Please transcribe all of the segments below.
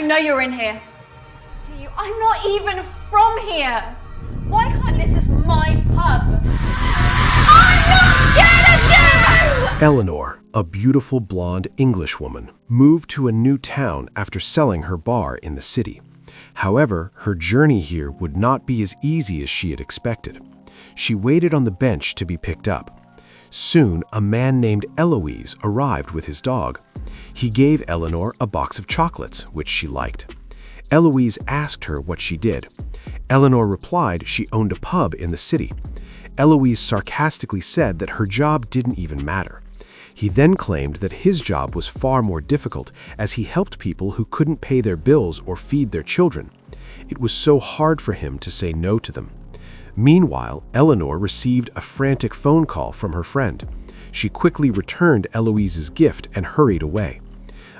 know you're in here. To you, I'm not even from here. Why can't this is my pub? I'm not scared of you! Eleanor, a beautiful blonde Englishwoman, moved to a new town after selling her bar in the city. However, her journey here would not be as easy as she had expected. She waited on the bench to be picked up. Soon, a man named Eloise arrived with his dog. He gave Eleanor a box of chocolates, which she liked. Eloise asked her what she did. Eleanor replied she owned a pub in the city. Eloise sarcastically said that her job didn't even matter. He then claimed that his job was far more difficult as he helped people who couldn't pay their bills or feed their children. It was so hard for him to say no to them. Meanwhile, Eleanor received a frantic phone call from her friend. She quickly returned Eloise's gift and hurried away.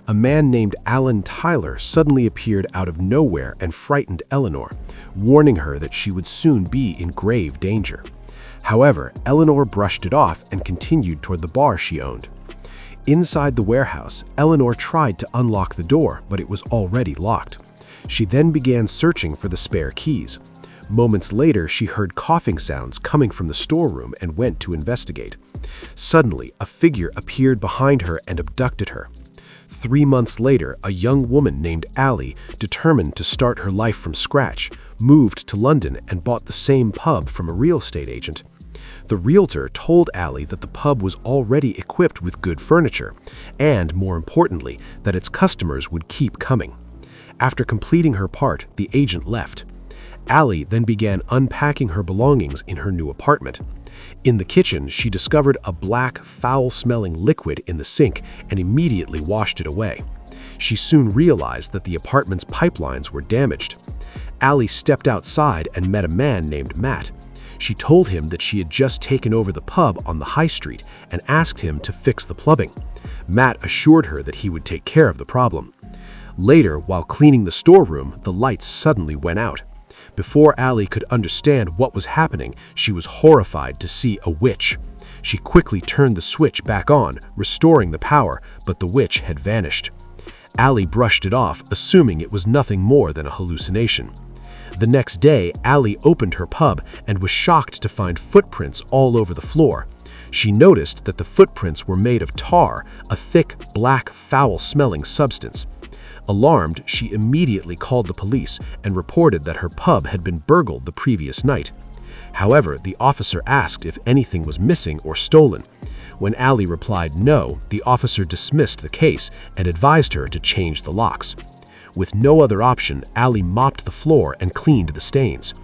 A man named Alan Tyler suddenly appeared out of nowhere and frightened Eleanor, warning her that she would soon be in grave danger. However, Eleanor brushed it off and continued toward the bar she owned. Inside the warehouse, Eleanor tried to unlock the door, but it was already locked. She then began searching for the spare keys. Moments later, she heard coughing sounds coming from the storeroom and went to investigate. Suddenly, a figure appeared behind her and abducted her. 3 months later, a young woman named Allie, determined to start her life from scratch, moved to London and bought the same pub from a real estate agent. The realtor told Allie that the pub was already equipped with good furniture, and, more importantly, that its customers would keep coming. After completing her part, the agent left. Allie then began unpacking her belongings in her new apartment. In the kitchen, she discovered a black, foul-smelling liquid in the sink and immediately washed it away. She soon realized that the apartment's pipelines were damaged. Allie stepped outside and met a man named Matt. She told him that she had just taken over the pub on the high street and asked him to fix the plumbing. Matt assured her that he would take care of the problem. Later, while cleaning the storeroom, the lights suddenly went out. Before Allie could understand what was happening, she was horrified to see a witch. She quickly turned the switch back on, restoring the power, but the witch had vanished. Allie brushed it off, assuming it was nothing more than a hallucination. The next day, Allie opened her pub and was shocked to find footprints all over the floor. She noticed that the footprints were made of tar, a thick, black, foul-smelling substance. Alarmed, she immediately called the police and reported that her pub had been burgled the previous night. However, the officer asked if anything was missing or stolen. When Allie replied no, the officer dismissed the case and advised her to change the locks. With no other option, Allie mopped the floor and cleaned the stains.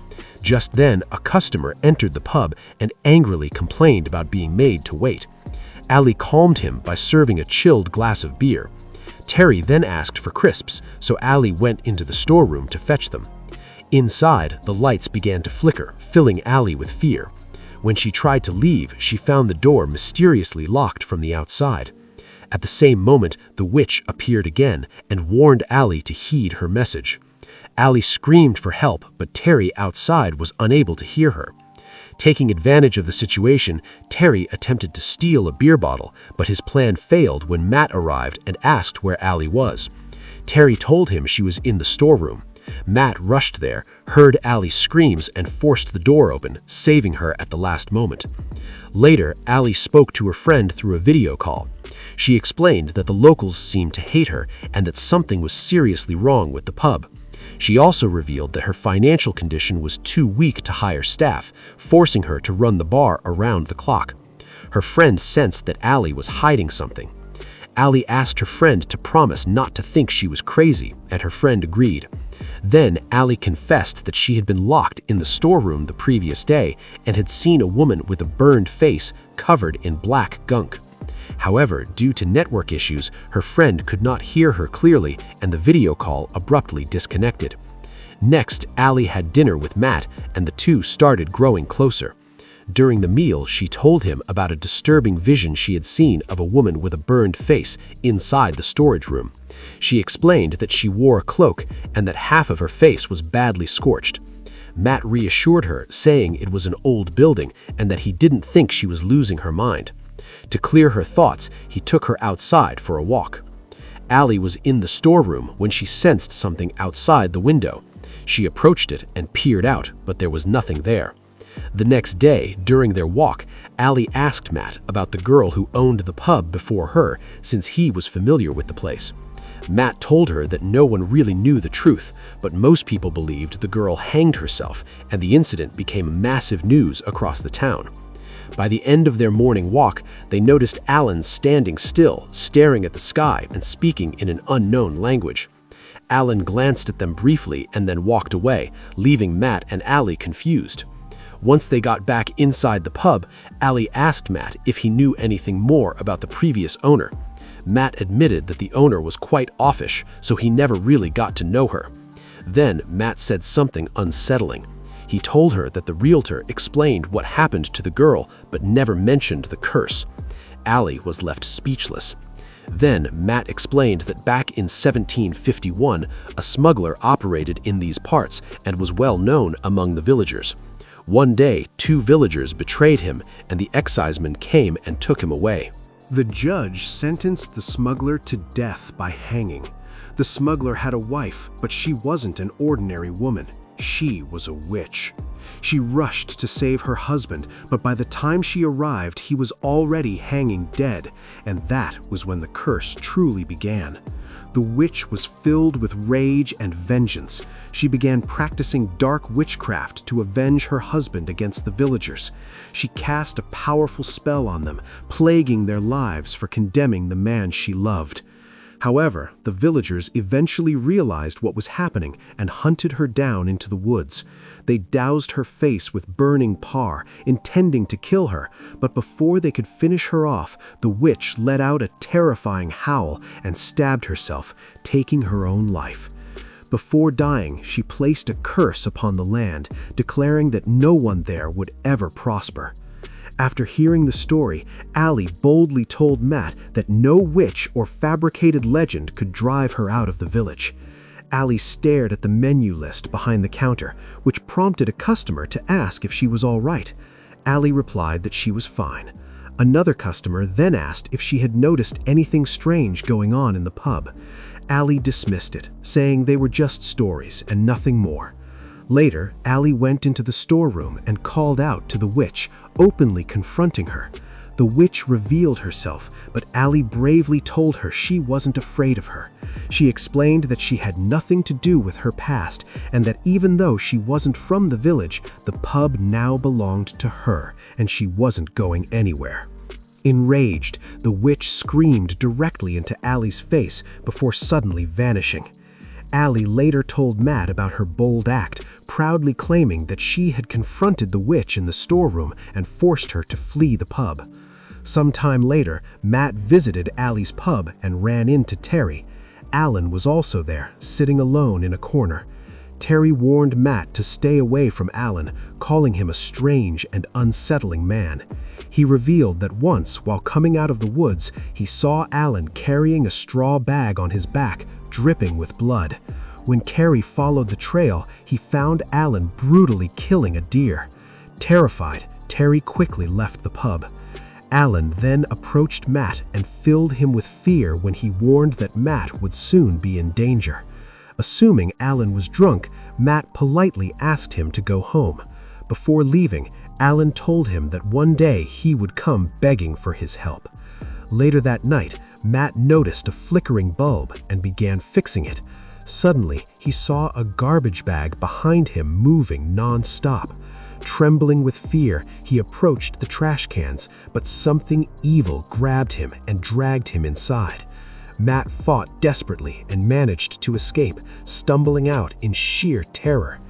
Just then, a customer entered the pub and angrily complained about being made to wait. Allie calmed him by serving a chilled glass of beer. Terry then asked for crisps, so Allie went into the storeroom to fetch them. Inside, the lights began to flicker, filling Allie with fear. When she tried to leave, she found the door mysteriously locked from the outside. At the same moment, the witch appeared again and warned Allie to heed her message. Allie screamed for help, but Terry outside was unable to hear her. Taking advantage of the situation, Terry attempted to steal a beer bottle, but his plan failed when Matt arrived and asked where Allie was. Terry told him she was in the storeroom. Matt rushed there, heard Allie's screams, and forced the door open, saving her at the last moment. Later, Allie spoke to her friend through a video call. She explained that the locals seemed to hate her and that something was seriously wrong with the pub. She also revealed that her financial condition was too weak to hire staff, forcing her to run the bar around the clock. Her friend sensed that Allie was hiding something. Allie asked her friend to promise not to think she was crazy, and her friend agreed. Then Allie confessed that she had been locked in the storeroom the previous day and had seen a woman with a burned face covered in black gunk. However, due to network issues, her friend could not hear her clearly and the video call abruptly disconnected. Next, Allie had dinner with Matt and the two started growing closer. During the meal, she told him about a disturbing vision she had seen of a woman with a burned face inside the storage room. She explained that she wore a cloak and that half of her face was badly scorched. Matt reassured her, saying it was an old building and that he didn't think she was losing her mind. To clear her thoughts, he took her outside for a walk. Allie was in the storeroom when she sensed something outside the window. She approached it and peered out, but there was nothing there. The next day, during their walk, Allie asked Matt about the girl who owned the pub before her, since he was familiar with the place. Matt told her that no one really knew the truth, but most people believed the girl hanged herself, and the incident became massive news across the town. By the end of their morning walk, they noticed Alan standing still, staring at the sky and speaking in an unknown language. Alan glanced at them briefly and then walked away, leaving Matt and Allie confused. Once they got back inside the pub, Allie asked Matt if he knew anything more about the previous owner. Matt admitted that the owner was quite offish, so he never really got to know her. Then Matt said something unsettling. He told her that the realtor explained what happened to the girl, but never mentioned the curse. Allie was left speechless. Then Matt explained that back in 1751, a smuggler operated in these parts and was well known among the villagers. One day, 2 villagers betrayed him, and the excisemen came and took him away. The judge sentenced the smuggler to death by hanging. The smuggler had a wife, but she wasn't an ordinary woman. She was a witch. She rushed to save her husband, but by the time she arrived, he was already hanging dead, and that was when the curse truly began. The witch was filled with rage and vengeance. She began practicing dark witchcraft to avenge her husband against the villagers. She cast a powerful spell on them, plaguing their lives for condemning the man she loved. However, the villagers eventually realized what was happening and hunted her down into the woods. They doused her face with burning par, intending to kill her, but before they could finish her off, the witch let out a terrifying howl and stabbed herself, taking her own life. Before dying, she placed a curse upon the land, declaring that no one there would ever prosper. After hearing the story, Allie boldly told Matt that no witch or fabricated legend could drive her out of the village. Allie stared at the menu list behind the counter, which prompted a customer to ask if she was all right. Allie replied that she was fine. Another customer then asked if she had noticed anything strange going on in the pub. Allie dismissed it, saying they were just stories and nothing more. Later, Allie went into the storeroom and called out to the witch, openly confronting her. The witch revealed herself, but Allie bravely told her she wasn't afraid of her. She explained that she had nothing to do with her past, and that even though she wasn't from the village, the pub now belonged to her, and she wasn't going anywhere. Enraged, the witch screamed directly into Allie's face before suddenly vanishing. Allie later told Matt about her bold act, proudly claiming that she had confronted the witch in the storeroom and forced her to flee the pub. Sometime later, Matt visited Allie's pub and ran into Terry. Alan was also there, sitting alone in a corner. Terry warned Matt to stay away from Alan, calling him a strange and unsettling man. He revealed that once, while coming out of the woods, he saw Alan carrying a straw bag on his back, dripping with blood. When Terry followed the trail, he found Alan brutally killing a deer. Terrified, Terry quickly left the pub. Alan then approached Matt and filled him with fear when he warned that Matt would soon be in danger. Assuming Alan was drunk, Matt politely asked him to go home. Before leaving, Alan told him that one day he would come begging for his help. Later that night, Matt noticed a flickering bulb and began fixing it. Suddenly, he saw a garbage bag behind him moving non-stop. Trembling with fear, he approached the trash cans, but something evil grabbed him and dragged him inside. Matt fought desperately and managed to escape, stumbling out in sheer terror.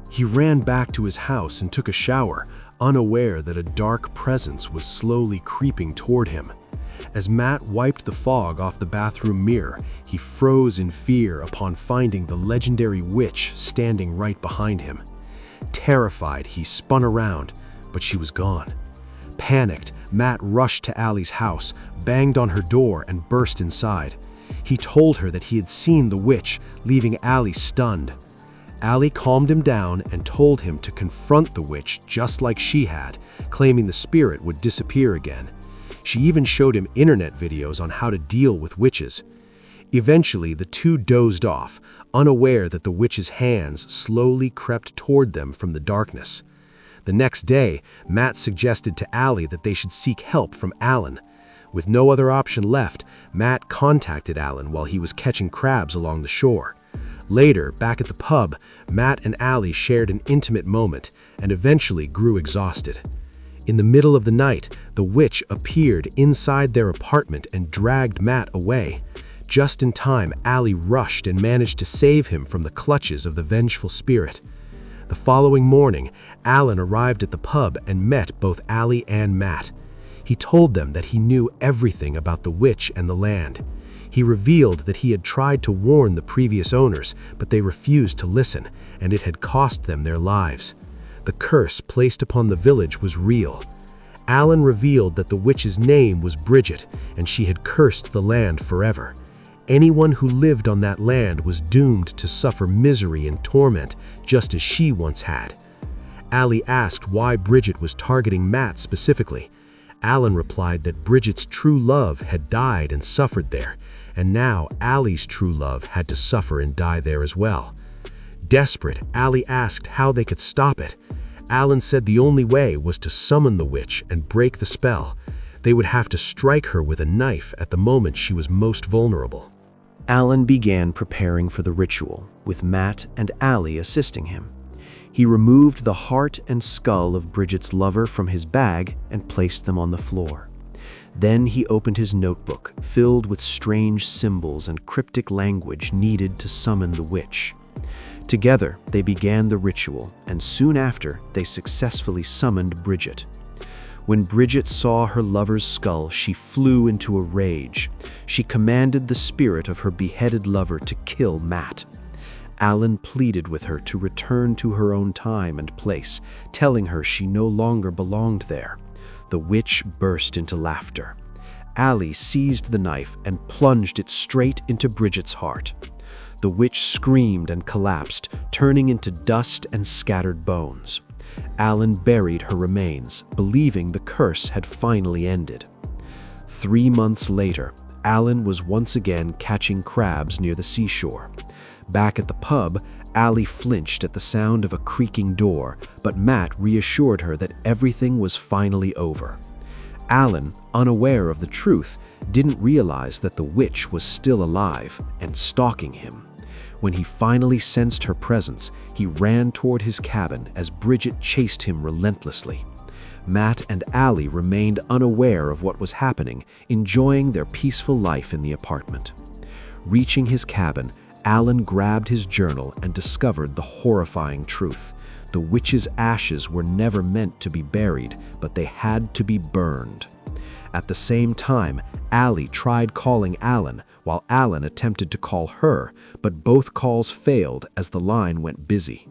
He ran back to his house and took a shower, unaware that a dark presence was slowly creeping toward him. As Matt wiped the fog off the bathroom mirror, he froze in fear upon finding the legendary witch standing right behind him. Terrified, he spun around, but she was gone. Panicked, Matt rushed to Allie's house, banged on her door, and burst inside. He told her that he had seen the witch, leaving Allie stunned. Allie calmed him down and told him to confront the witch just like she had, claiming the spirit would disappear again. She even showed him internet videos on how to deal with witches. Eventually, the two dozed off, unaware that the witch's hands slowly crept toward them from the darkness. The next day, Matt suggested to Allie that they should seek help from Alan. With no other option left, Matt contacted Alan while he was catching crabs along the shore. Later, back at the pub, Matt and Allie shared an intimate moment and eventually grew exhausted. In the middle of the night, the witch appeared inside their apartment and dragged Matt away. Just in time, Allie rushed and managed to save him from the clutches of the vengeful spirit. The following morning, Alan arrived at the pub and met both Allie and Matt. He told them that he knew everything about the witch and the land. He revealed that he had tried to warn the previous owners, but they refused to listen, and it had cost them their lives. The curse placed upon the village was real. Alan revealed that the witch's name was Bridget, and she had cursed the land forever. Anyone who lived on that land was doomed to suffer misery and torment, just as she once had. Allie asked why Bridget was targeting Matt specifically. Alan replied that Bridget's true love had died and suffered there, and now Allie's true love had to suffer and die there as well. Desperate, Allie asked how they could stop it. Alan said the only way was to summon the witch and break the spell. They would have to strike her with a knife at the moment she was most vulnerable. Alan began preparing for the ritual, with Matt and Allie assisting him. He removed the heart and skull of Bridget's lover from his bag and placed them on the floor. Then he opened his notebook, filled with strange symbols and cryptic language needed to summon the witch. Together, they began the ritual, and soon after, they successfully summoned Bridget. When Bridget saw her lover's skull, she flew into a rage. She commanded the spirit of her beheaded lover to kill Matt. Alan pleaded with her to return to her own time and place, telling her she no longer belonged there. The witch burst into laughter. Allie seized the knife and plunged it straight into Bridget's heart. The witch screamed and collapsed, turning into dust and scattered bones. Alan buried her remains, believing the curse had finally ended. 3 months later, Alan was once again catching crabs near the seashore. Back at the pub, Allie flinched at the sound of a creaking door, but Matt reassured her that everything was finally over. Alan, unaware of the truth, didn't realize that the witch was still alive and stalking him. When he finally sensed her presence, he ran toward his cabin as Bridget chased him relentlessly. Matt and Allie remained unaware of what was happening, enjoying their peaceful life in the apartment. Reaching his cabin, Alan grabbed his journal and discovered the horrifying truth. The witch's ashes were never meant to be buried, but they had to be burned. At the same time, Allie tried calling Alan, while Alan attempted to call her, but both calls failed as the line went busy.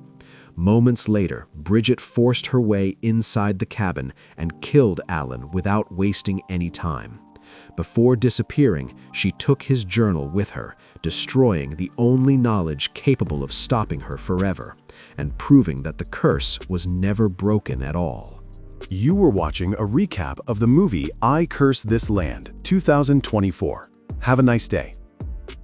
Moments later, Bridget forced her way inside the cabin and killed Alan without wasting any time. Before disappearing, she took his journal with her, destroying the only knowledge capable of stopping her forever, and proving that the curse was never broken at all. You were watching a recap of the movie I Curse This Land, 2024. Have a nice day.